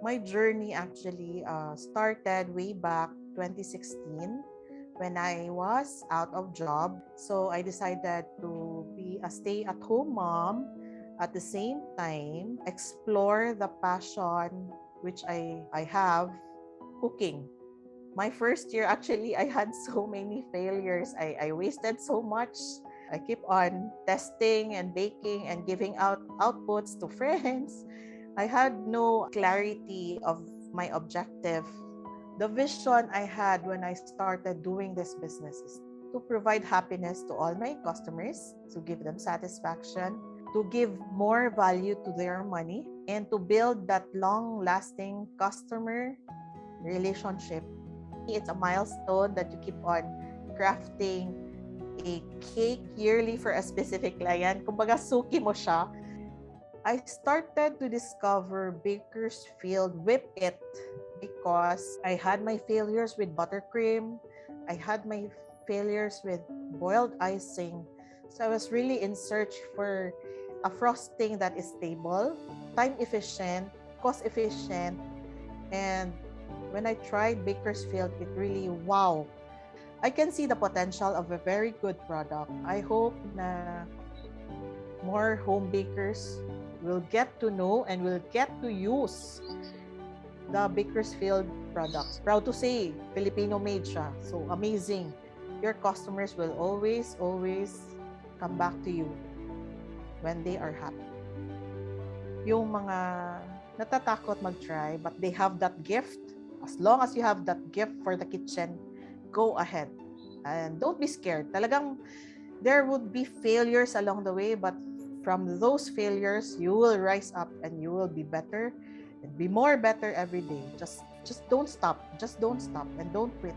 My journey actually started way back 2016 when I was out of job. So I decided to be a stay-at-home mom, at the same time explore the passion which I have, cooking. My first year, actually, I had so many failures. I wasted so much. I keep on testing and baking and giving out outputs to friends. I had no clarity of my objective. The vision I had when I started doing this business is to provide happiness to all my customers, to give them satisfaction, to give more value to their money, and to build that long-lasting customer relationship. It's a milestone that you keep on crafting a cake yearly for a specific client. Kumbaga, suki mo siya. I started to discover Bakersfield Whip It because I had my failures with buttercream. I had my failures with boiled icing. So I was really in search for a frosting that is stable, time efficient, cost efficient, and when I tried Bakersfield, it really, wow. I can see the potential of a very good product. I hope na more home bakers will get to know and will get to use the Bakersfield products. Proud to say, Filipino made siya. So amazing. Your customers will always, always come back to you when they are happy. Yung mga natatakot mag-try but they have that gift, as long as you have that gift for the kitchen, go ahead. And don't be scared. Talagang there would be failures along the way, but from those failures, you will rise up and you will be better and be more better every day. Just don't stop. Just don't stop and don't quit.